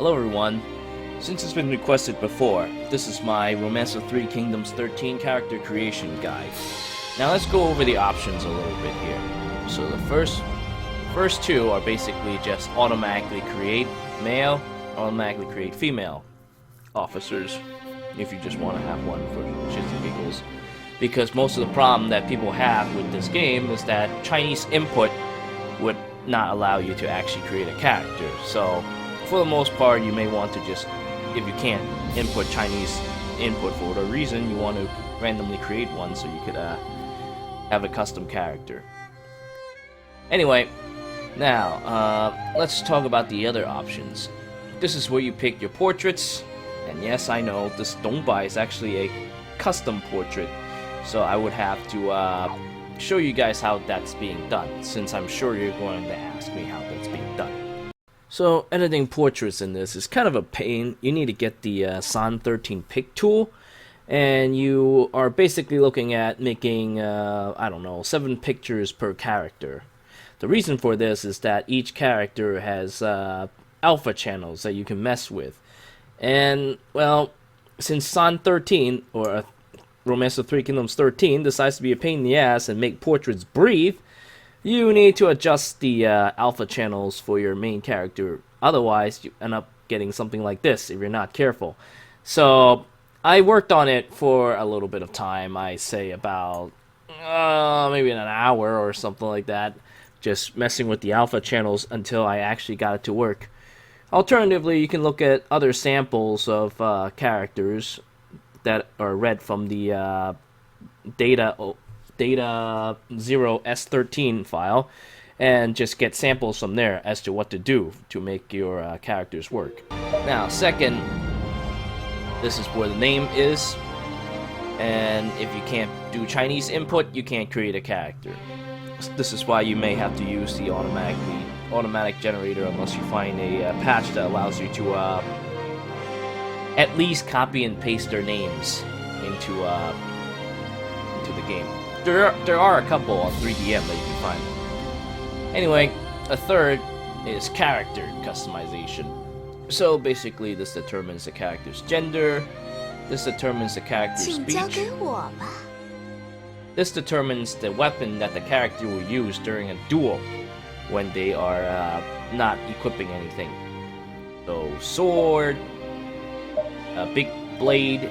Hello everyone. Since it's been requested before, this is my ROTK13 Kingdoms 13 character creation guide. Now let's go over the options a little bit here. So the first two are basically just automatically create male, automatically create female officers, if you just want to have one for shits and giggles. Because most of the problem that people have with this game is that Chinese input would not allow you to actually create a character. So for the most part, you may want to just, if you can't input Chinese input for whatever reason, you want to randomly create one so you could have a custom character. Anyway, now let's talk about the other options. This is where you pick your portraits, and yes, I know this Dong Bai is actually a custom portrait, so I would have to show you guys how that's being done, since I'm sure you're going to ask me how that's being done. So editing portraits in this is kind of a pain. You need to get the San 13 pick tool, and you are basically looking at making, I don't know, 7 pictures per character. The reason for this is that each character has alpha channels that you can mess with. And, well, since San 13, or ROTK13 Kingdoms 13, decides to be a pain in the ass and make portraits breathe, you need to adjust the alpha channels for your main character. Otherwise, you end up getting something like this if you're not careful. So, I worked on it for a little bit of time. I say about maybe an hour or something like that, just messing with the alpha channels until I actually got it to work. Alternatively, you can look at other samples of characters that are read from the data 0s13 file, and just get samples from there as to what to do to make your characters work. Now, second, this is where the name is, and if you can't do Chinese input, you can't create a character. This is why you may have to use the automatic generator unless you find a patch that allows you to at least copy and paste their names into the game. There are a couple on 3DM that you can find. Anyway, a third is character customization. So basically, this determines the character's gender. This determines the character's speech. This determines the weapon that the character will use during a duel when they are not equipping anything. So sword, a big blade,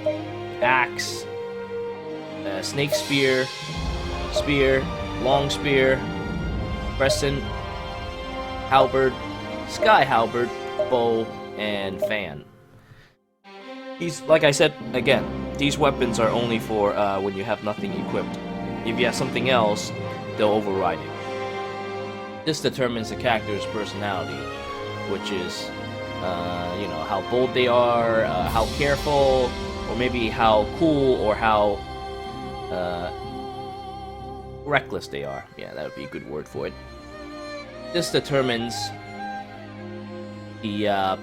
axe, snake spear, long spear, crescent, halberd, sky halberd, bow, and fan. These, like I said again, these weapons are only for when you have nothing equipped. If you have something else, they'll override it. This determines the character's personality, which is, you know, how bold they are, how careful, or maybe how cool or how reckless they are. Yeah, that would be a good word for it. This determines the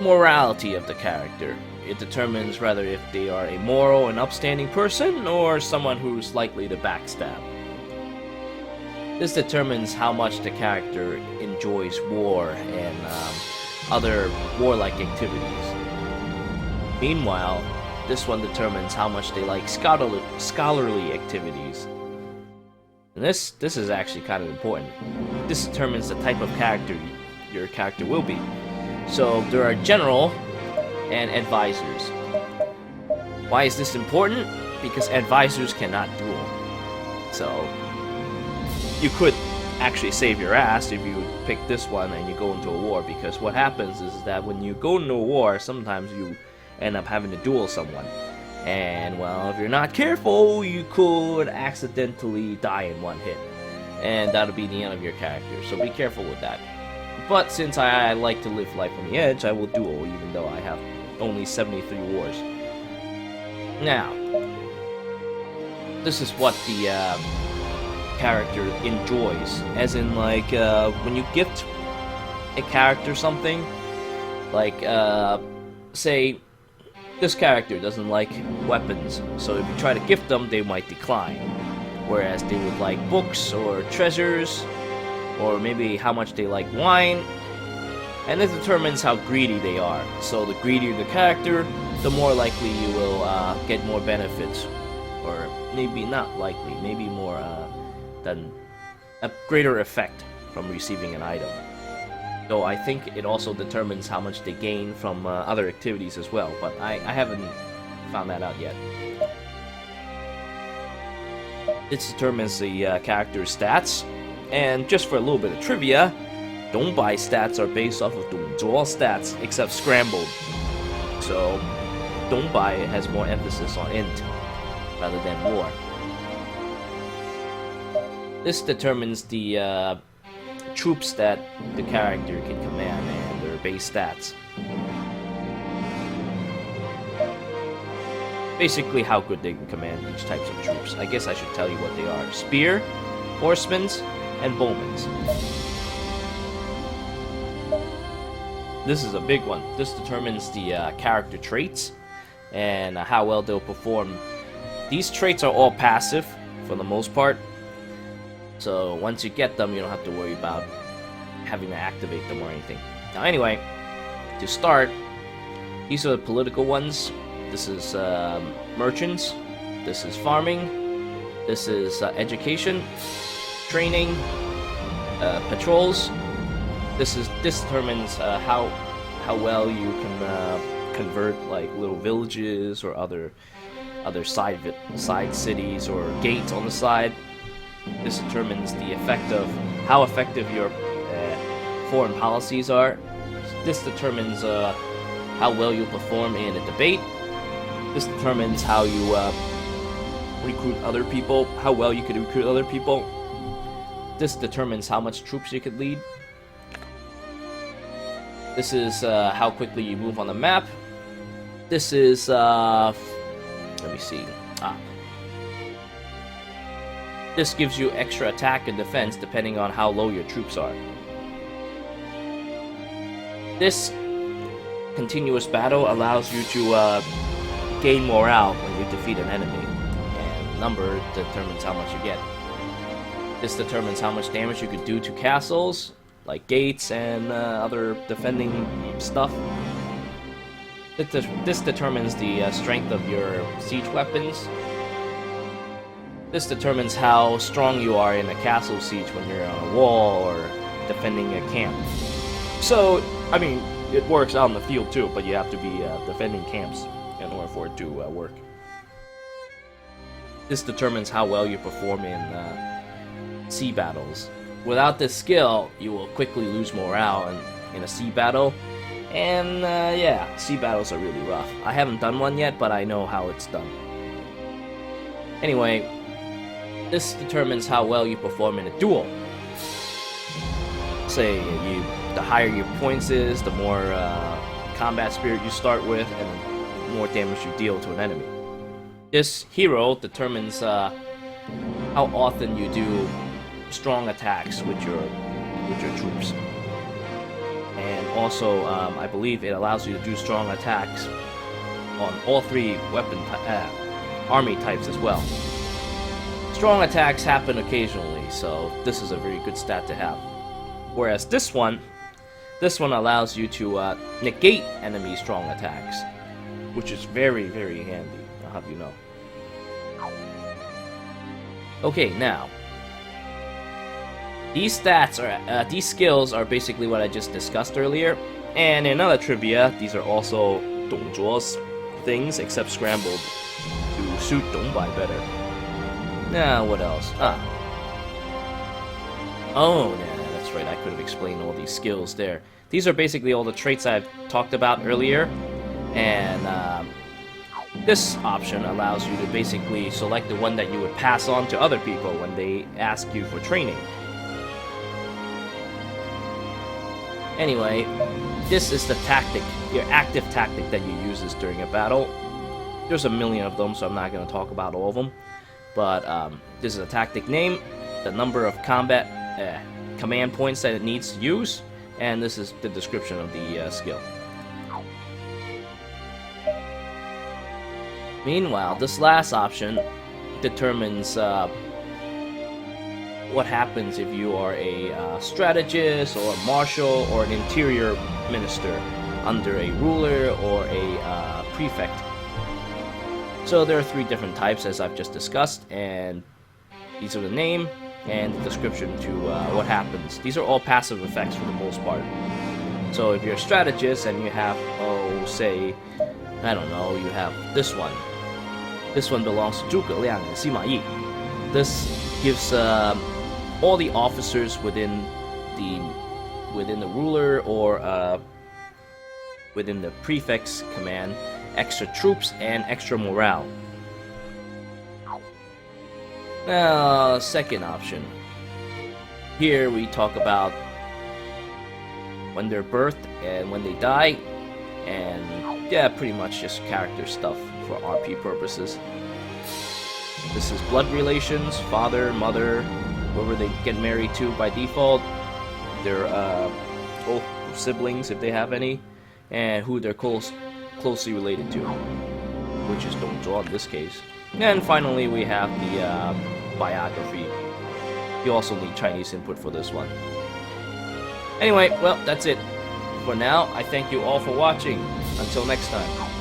morality of the character. It determines whether if they are a moral and upstanding person or someone who's likely to backstab. This determines how much the character enjoys war and other warlike activities. Meanwhile, this one determines how much they like scholarly activities. And this is actually kind of important. This determines the type of character your character will be. So there are general and advisors. Why is this important? Because advisors cannot duel. So you could actually save your ass if you pick this one and you go into a war, because what happens is that when you go into a war, sometimes you end up having to duel someone. And, well, if you're not careful, you could accidentally die in one hit. And that'll be the end of your character, so be careful with that. But since I like to live life on the edge, I will duel, even though I have only 73 wars. Now, this is what the character enjoys. As in, like, when you gift a character something, like, say, this character doesn't like weapons, so if you try to gift them, they might decline. Whereas they would like books or treasures, or maybe how much they like wine. and it determines how greedy they are. So the greedier the character, the more likely you will get more benefits, or maybe not likely, maybe more than a greater effect from receiving an item. Though I think it also determines how much they gain from other activities as well, but I haven't found that out yet. This determines the character's stats, and just for a little bit of trivia, Dong Bai stats are based off of duel stats, except scrambled. So Dong Bai has more emphasis on int rather than war. This determines the troops that the character can command and their base stats. Basically how good they can command each types of troops. I guess I should tell you what they are. Spear, horsemen's, and bowmen's. This is a big one. This determines the character traits and how well they'll perform. These traits are all passive for the most part. So once you get them, you don't have to worry about having to activate them or anything. Now anyway, to start, these are the political ones. This is merchants. This is farming. This is education, training, patrols. This determines how well you can convert like little villages or other side cities or gates on the side. This determines the effect of how effective your foreign policies are. This determines how well you perform in a debate. This determines how you recruit other people, how well you can recruit other people. This determines how much troops you could lead. This is how quickly you move on the map. This is let me see. This gives you extra attack and defense depending on how low your troops are. This continuous battle allows you to gain morale when you defeat an enemy, and number determines how much you get. This determines how much damage you can do to castles, like gates and other defending stuff. This determines the strength of your siege weapons. This determines how strong you are in a castle siege when you're on a wall or defending a camp. So, I mean, it works out in the field too, but you have to be defending camps in order for it to work. This determines how well you perform in sea battles. Without this skill, you will quickly lose morale in a sea battle. And yeah, sea battles are really rough. I haven't done one yet, but I know how it's done. Anyway, this determines how well you perform in a duel. Say, the higher your points is, the more combat spirit you start with, and the more damage you deal to an enemy. This hero determines how often you do strong attacks with your troops. And also, I believe it allows you to do strong attacks on all three army types as well. Strong attacks happen occasionally, so this is a very good stat to have. Whereas this one allows you to negate enemy strong attacks, which is very, very handy, I'll have you know. Okay, now, these skills are basically what I just discussed earlier, and in another trivia, these are also Dong Zhuo's things, except scrambled to suit Dong Bai better. Now, what else? Oh, yeah, that's right, I could have explained all these skills there. These are basically all the traits I've talked about earlier, and this option allows you to basically select the one that you would pass on to other people when they ask you for training. Anyway, this is the tactic, your active tactic that you use during a battle. There's a million of them, so I'm not going to talk about all of them. But this is a tactic name, the number of combat command points that it needs to use, and this is the description of the skill. Meanwhile, this last option determines what happens if you are a strategist or a marshal or an interior minister under a ruler or a prefect. So there are 3 different types, as I've just discussed, and these are the name and the description to what happens. These are all passive effects for the most part. So if you're a strategist and you have, say, I don't know, you have this one. This one belongs to Zhuge Liang and Sima Yi. This gives all the officers within the ruler or within the prefect's command extra troops and extra morale. Now, second option. Here we talk about when they're birthed and when they die, and yeah, pretty much just character stuff for RP purposes. This is blood relations, father, mother, whoever they get married to by default, their siblings if they have any, and who they're closely related to, which is Dong Zhuo in this case. And finally we have the biography. You also need Chinese input for this one. Anyway, well, that's it for now. I thank you all for watching. Until next time.